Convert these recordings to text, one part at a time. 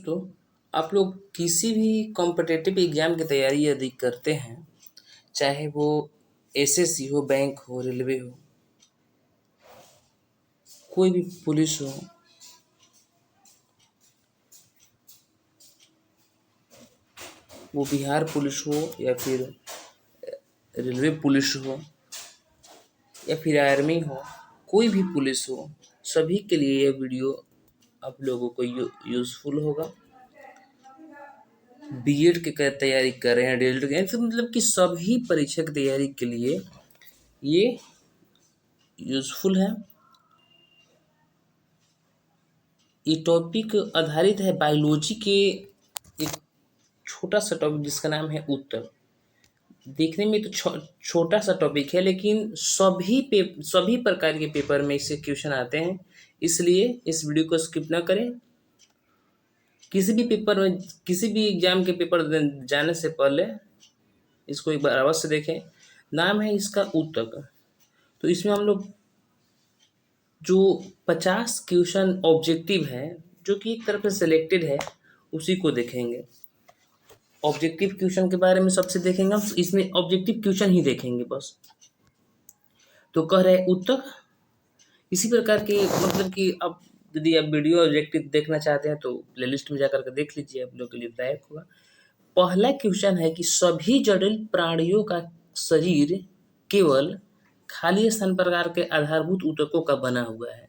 दोस्तों, आप लोग किसी भी कॉम्पिटिटिव एग्ज़ाम की तैयारी यदि करते हैं, चाहे वो एसएससी हो, बैंक हो, रेलवे हो, कोई भी पुलिस हो, वो बिहार पुलिस हो या फिर रेलवे पुलिस हो या फिर आर्मी हो, कोई भी पुलिस हो, सभी के लिए यह वीडियो आप लोगों को यूज़फुल होगा। बीएड की तैयारी कर रहे हैं, डीएलएड की, तो मतलब कि सभी परीक्षा की तैयारी के लिए ये यूज़फुल है। ये टॉपिक आधारित है बायोलॉजी के एक छोटा सा टॉपिक जिसका नाम है उत्तर। देखने में तो छोटा सा टॉपिक है, लेकिन सभी प्रकार के पेपर में इससे क्वेश्चन आते हैं। इसलिए इस वीडियो को स्किप ना करें। किसी भी पेपर में, किसी भी एग्जाम के पेपर जाने से पहले इसको एक बार अवश्य देखें। नाम है इसका उत्तक। तो इसमें हम लोग जो 50 क्वेश्चन ऑब्जेक्टिव है, जो कि एक तरफ से सिलेक्टेड है, उसी को देखेंगे। ऑब्जेक्टिव क्वेश्चन के बारे में सबसे देखेंगे हम, इसमें ऑब्जेक्टिव क्वेश्चन ही देखेंगे बस। तो कह रहे उत्तर इसी प्रकार के, मतलब कि अब यदि आप वीडियो ऑब्जेक्टिव देखना चाहते हैं तो प्लेलिस्ट में जाकर के देख लीजिए, आप लोग के लिए लायक होगा। पहला क्वेश्चन है कि सभी जटिल प्राणियों का शरीर केवल खाली स्थान प्रकार के आधारभूत ऊतकों का बना हुआ है।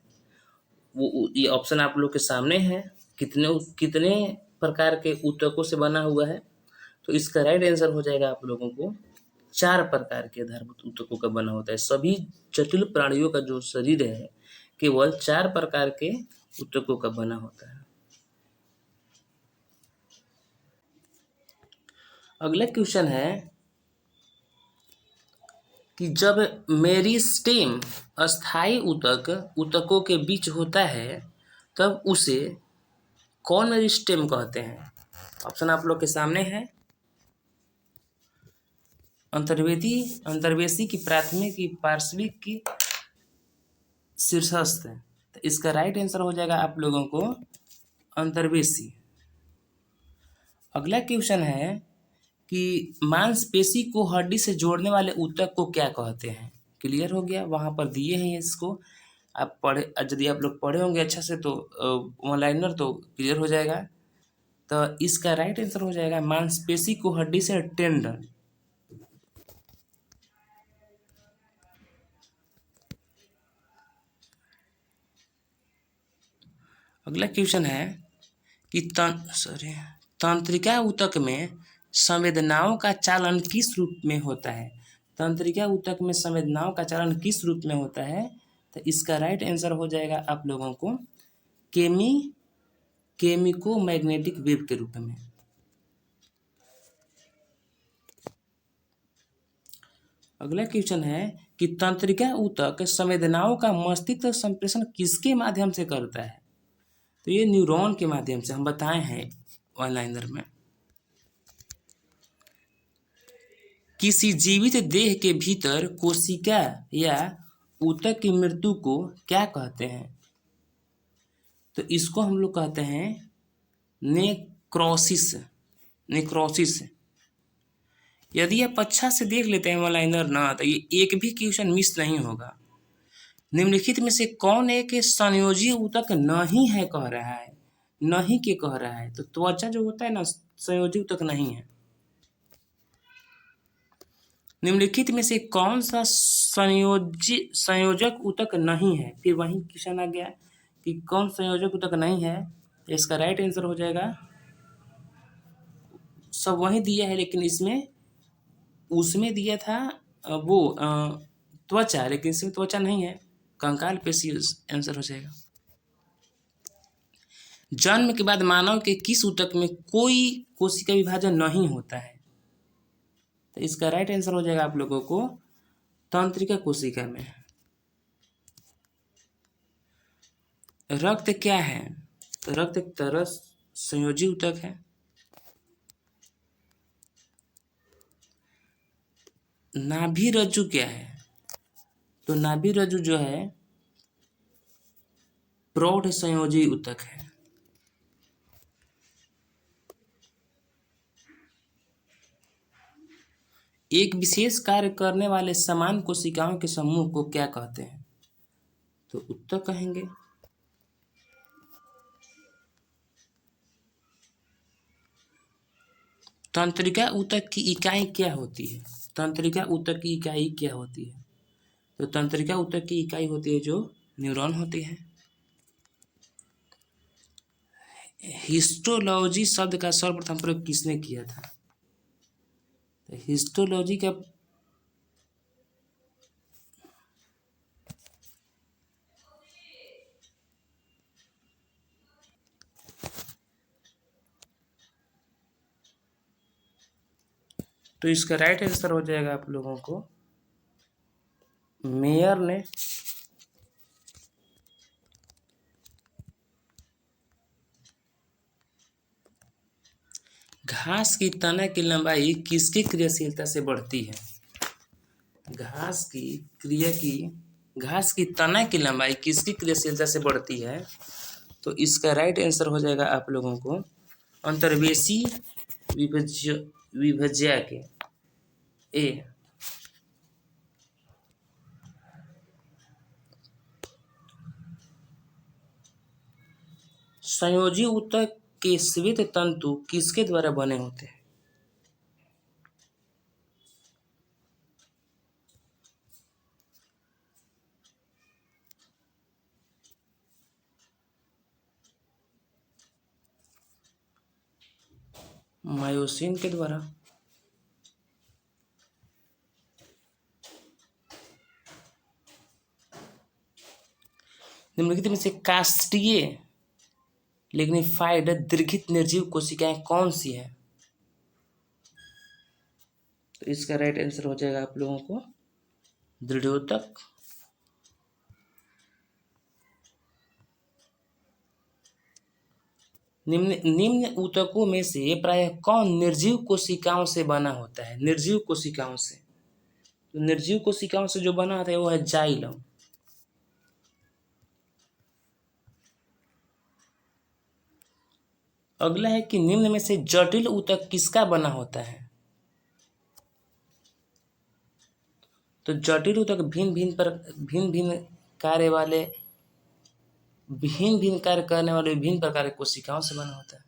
वो ये ऑप्शन आप लोग के सामने है, कितने कितने प्रकार के ऊतकों से बना हुआ है। तो इसका राइट आंसर हो जाएगा आप लोगों को 4 प्रकार के आधारभूत ऊतकों का बना होता है। सभी जटिल प्राणियों का जो शरीर है केवल 4 प्रकार के ऊतकों का बना होता है। अगला क्वेश्चन है कि जब मेरिस्टेम अस्थायी ऊतकों के बीच होता है तब उसे कौन मेरिस्टेम कहते हैं। ऑप्शन आप लोग के सामने है। अंतर्वेदी की प्राथमिक की पार्श्विक की शीर्षस्थ। तो इसका राइट आंसर हो जाएगा आप लोगों को अंतर्वेशी। अगला क्वेश्चन है कि मांसपेशी को हड्डी से जोड़ने वाले ऊतक को क्या कहते हैं। क्लियर हो गया, वहां पर दिए हैं इसको। आप पढ़े, यदि आप लोग पढ़े होंगे अच्छा से तो ऑनलाइनर तो क्लियर हो जाएगा। तो इसका राइट आंसर हो जाएगा मांसपेशी को हड्डी से टेंडन। अगला क्वेश्चन है कि तंत्रिका ऊतक में संवेदनाओं का चालन किस रूप में होता है। तंत्रिका ऊतक में संवेदनाओं का चालन किस रूप में होता है। तो इसका राइट आंसर हो जाएगा आप लोगों को केमिको मैग्नेटिक वेव के रूप में। अगला क्वेश्चन है कि तंत्रिका ऊतक संवेदनाओं का मस्तिष्क संप्रेषण किसके माध्यम से करता है। तो ये न्यूरॉन के माध्यम से हम बताए हैं ऑनलाइनर में। किसी जीवित देह के भीतर कोशिका या ऊतक की मृत्यु को क्या कहते हैं। तो इसको हम लोग कहते हैं नेक्रोसिस। यदि आप अच्छा से देख लेते हैं ऑनलाइनर ना, तो ये एक भी क्वेश्चन मिस नहीं होगा। निम्नलिखित में से कौन एक संयोजी ऊतक नहीं है कह रहा है, नहीं के कह रहा है। तो त्वचा जो होता है ना, संयोजी ऊतक नहीं है। निम्नलिखित में से कौन सा संयोजक ऊतक नहीं है। फिर वही क्वेश्चन आ गया कि कौन संयोजक ऊतक नहीं है। इसका राइट आंसर हो जाएगा, सब वही दिया है लेकिन इसमें उसमें दिया था वो त्वचा, लेकिन इसमें त्वचा नहीं है, कंकाल पेशी आंसर हो जाएगा। जन्म के बाद मानव के किस ऊतक में कोई कोशिका विभाजन नहीं होता है। तो इसका राइट आंसर हो जाएगा आप लोगों को तंत्रिका कोशिका में। रक्त क्या है। तो रक्त एक तरह संयोजी ऊतक है। नाभि रज्जु क्या है। तो नाभि रज्जु जो है प्रौढ़ संयोजी ऊतक है। एक विशेष कार्य करने वाले समान कोशिकाओं के समूह को क्या कहते हैं? तो उत्तर कहेंगे। तंत्रिका ऊतक की इकाई क्या होती है? तंत्रिका ऊतक की इकाई क्या होती है? तो तंत्रिका ऊतक की इकाई होती है जो न्यूरॉन होती है। हिस्टोलॉजी शब्द का सर्वप्रथम प्रयोग किसने किया था? तो हिस्टोलॉजी का तो इसका राइट आंसर हो जाएगा आप लोगों को मेयर ने। घास की तना की लंबाई किसकी क्रियाशीलता से बढ़ती है? घास की तना की लंबाई किसकी क्रियाशीलता से बढ़ती है? तो इसका राइट आंसर हो जाएगा आप लोगों को अंतर्वेशी विभज्या के ए। संयोजी ऊतक के श्वेत तंतु किसके द्वारा बने होते हैं? मायोसिन के द्वारा। निम्नलिखित में से काष्ठीय लिग्निफाइड दीर्घित निर्जीव कोशिकाएं कौन सी हैं? तो इसका राइट आंसर हो जाएगा आप लोगों को दृढ़ोतक। निम्न ऊतकों में से प्रायः कौन निर्जीव कोशिकाओं से बना होता है? निर्जीव कोशिकाओं से। तो निर्जीव कोशिकाओं से जो बना होता है वो है जाइलम। अगला है कि निम्न में से जटिल ऊतक किसका बना होता है? तो जटिल ऊतक भिन्न भिन्न कार्य वाले भिन्न कार्य करने वाले विभिन्न प्रकार की कोशिकाओं से बना होता है।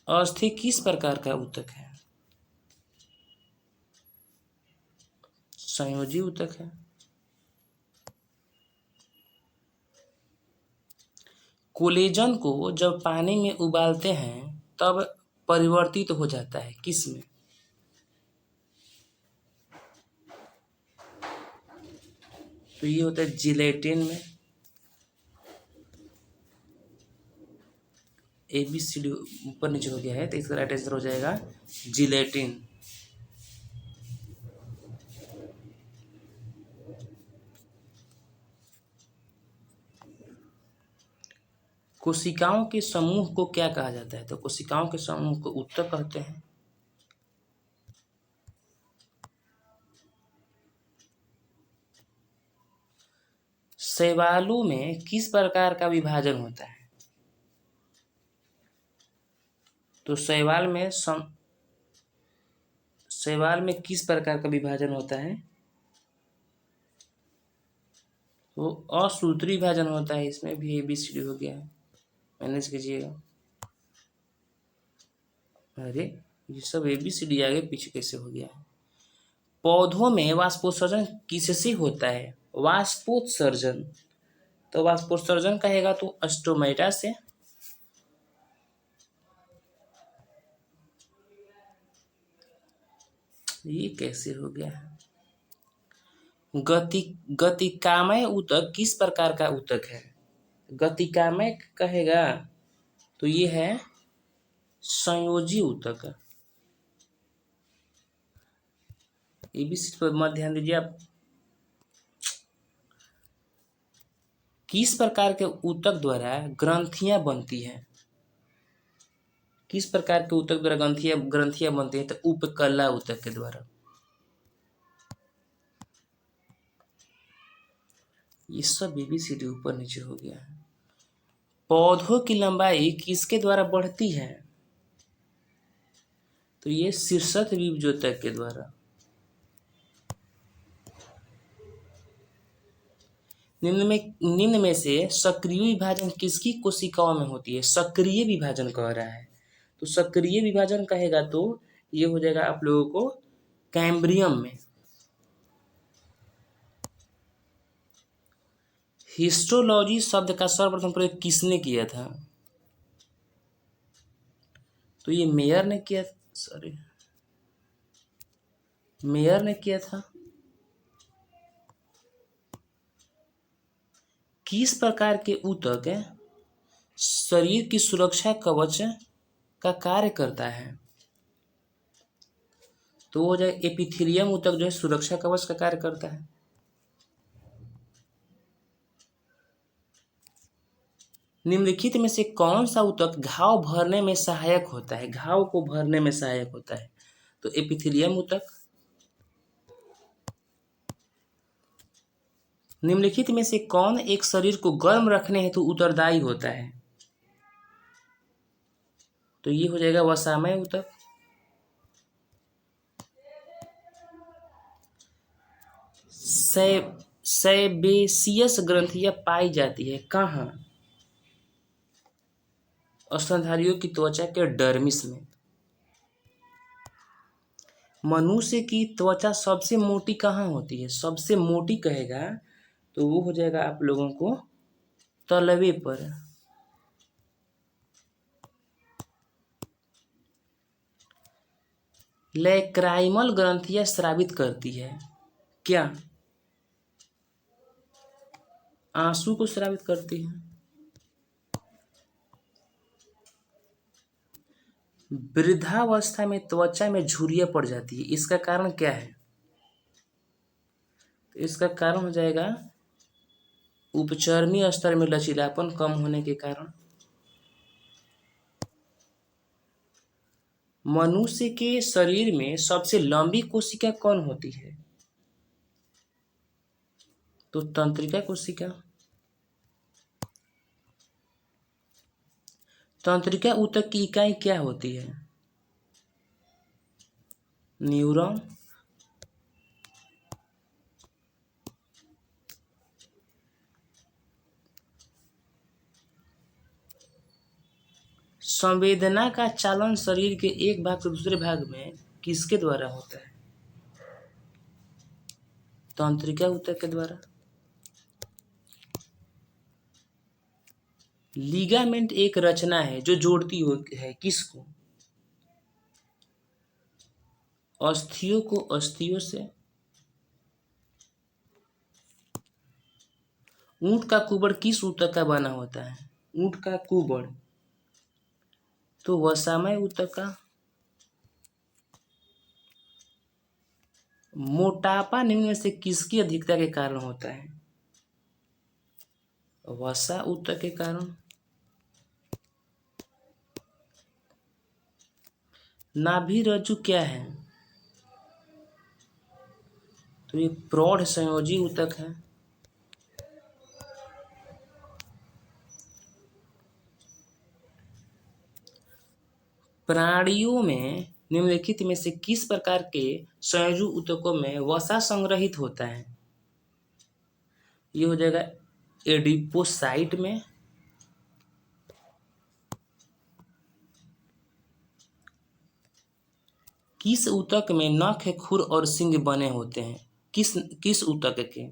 अस्थि किस प्रकार का ऊतक है? संयोजी ऊतक है। कोलेजन को जब पानी में उबालते हैं तब परिवर्तित हो जाता है किस में? तो ये होता है जिलेटिन में। ABCD ऊपर नीचे हो गया है तो इसका राइट आंसर हो जाएगा जिलेटिन। कोशिकाओं के समूह को क्या कहा जाता है? तो कोशिकाओं के समूह को ऊतक कहते हैं। शैवालों में किस प्रकार का विभाजन होता है? तो शैवाल में किस प्रकार का विभाजन होता है? तो असूत्री विभाजन होता है। इसमें भी ABCD हो गया है, मैनेज कीजिएगा। अरे ये सब ABCD आगे पीछे कैसे हो गया है? पौधों में वाष्पोत्सर्जन किससे होता है? वाष्पोत्सर्जन। तो वाष्पोत्सर्जन कहेगा तो स्टोमेटा से। ये कैसे हो गया है? गतिकामय ऊतक किस प्रकार का ऊतक है? गतिकामय कहेगा तो ये है संयोजी ऊतक। ABCD पर मत ध्यान दीजिए आप। किस प्रकार के ऊतक द्वारा ग्रंथियां बनती हैं? किस प्रकार के ऊतक द्वारा ग्रंथियां बनती हैं? तो उपकला ऊतक के द्वारा। ये सब ABCD ऊपर नीचे हो गया है। पौधों की लंबाई किसके द्वारा बढ़ती है? तो ये शीर्षस्थ विभजोतक के द्वारा। निम्न में से सक्रिय विभाजन किसकी कोशिकाओं में होती है? सक्रिय विभाजन कह रहा है, तो सक्रिय विभाजन कहेगा तो ये हो जाएगा आप लोगों को कैम्ब्रियम में। हिस्टोलॉजी शब्द का सर्वप्रथम प्रयोग किसने किया था? तो ये मेयर ने किया, मेयर ने किया था। किस प्रकार के ऊतक शरीर की सुरक्षा कवच का कार्य करता है? तो हो जाए एपिथेलियम ऊतक जो है सुरक्षा कवच का कार्य करता है। निम्नलिखित में से कौन सा ऊतक घाव भरने में सहायक होता है? घाव को भरने में सहायक होता है, तो एपिथेलियम ऊतक। निम्नलिखित में से कौन एक शरीर को गर्म रखने हेतु उत्तरदायी होता है? तो ये हो जाएगा वसामय ऊतक। सेबेसियस ग्रंथियां पाई जाती है कहाँ? स्तनधारियों की त्वचा के डर्मिस में। मनुष्य की त्वचा सबसे मोटी कहाँ होती है? सबसे मोटी कहेगा तो वो हो जाएगा आप लोगों को तलवे पर। लैक्राइमल ग्रंथियां स्रावित करती है क्या? आंसू को स्रावित करती है। वृद्धावस्था में त्वचा में झुर्रियां पड़ जाती है, इसका कारण क्या है? तो इसका कारण हो जाएगा उपचर्मी स्तर में लचीलापन कम होने के कारण। मनुष्य के शरीर में सबसे लंबी कोशिका कौन होती है? तो तंत्रिका कोशिका। तंत्रिका ऊतक की इकाई क्या होती है? न्यूरॉन। संवेदना का चालन शरीर के एक भाग से दूसरे भाग में किसके द्वारा होता है? तंत्रिका ऊतक के द्वारा। लिगामेंट एक रचना है जो जोड़ती है किसको? अस्थियों को अस्थियों से। ऊंट का कुबड़ किस ऊतक का बना होता है? ऊंट का कुबड़ तो वसामय ऊतक का। मोटापा निम्न में से किसकी अधिकता के कारण होता है? वसा ऊतक के कारण। नाभि रज्जु क्या है? तो ये प्रौढ़ संयोजी ऊतक है। प्राणियों में निम्नलिखित में से किस प्रकार के संयोजी ऊतकों में वसा संग्रहित होता है? ये हो जाएगा एडिपोसाइट में। किस ऊतक में नख, खुर और सींग बने होते हैं? किस ऊतक के?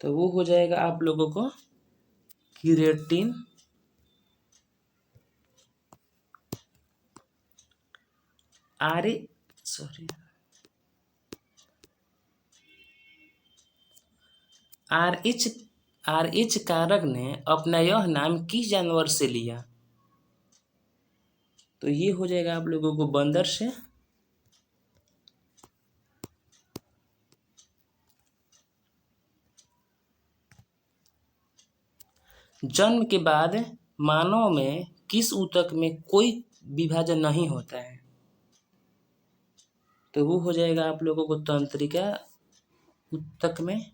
तो वो हो जाएगा आप लोगों को कीरेटिन। आर एच कारक ने अपना यह नाम किस जानवर से लिया? तो ये हो जाएगा आप लोगों को बंदर से। जन्म के बाद मानव में किस ऊतक में कोई विभाजन नहीं होता है? तो वो हो जाएगा आप लोगों को तंत्रिका ऊतक में।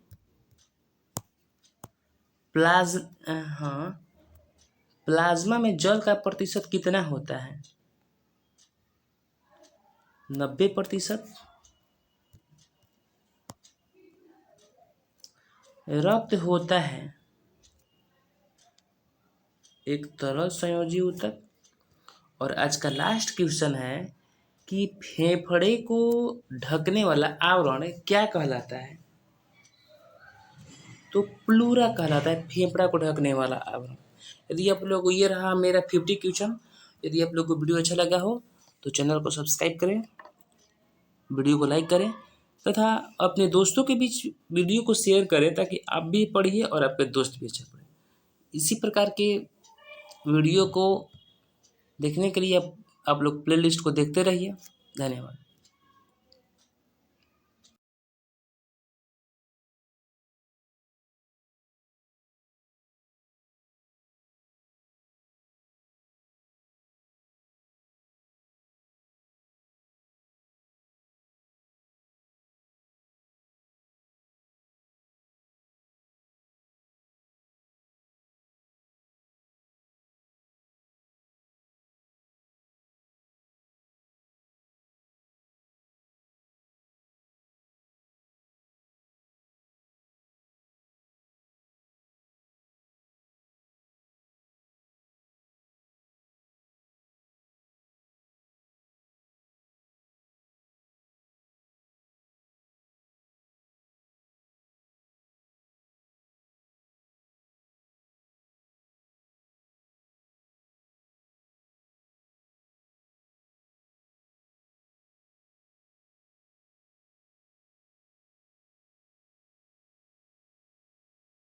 हाँ, प्लाज्मा में जल का प्रतिशत कितना होता है? 90%। रक्त होता है एक तरल संयोजी ऊतक। और आज का लास्ट क्वेश्चन है कि फेफड़े को ढकने वाला आवरण क्या कहलाता है? तो प्लूरा कहलाता है, फेफड़ा को ढकने वाला आवरण। यदि आप लोग को ये रहा मेरा 50 क्वेश्चन। यदि आप लोग को वीडियो अच्छा लगा हो तो चैनल को सब्सक्राइब करें, वीडियो को लाइक करें तथा अपने दोस्तों के बीच वीडियो को शेयर करें ताकि आप भी पढ़िए और आपके दोस्त भी अच्छा पढ़े। इसी प्रकार के वीडियो को देखने के लिए आप लोग प्लेलिस्ट को देखते रहिए। धन्यवाद।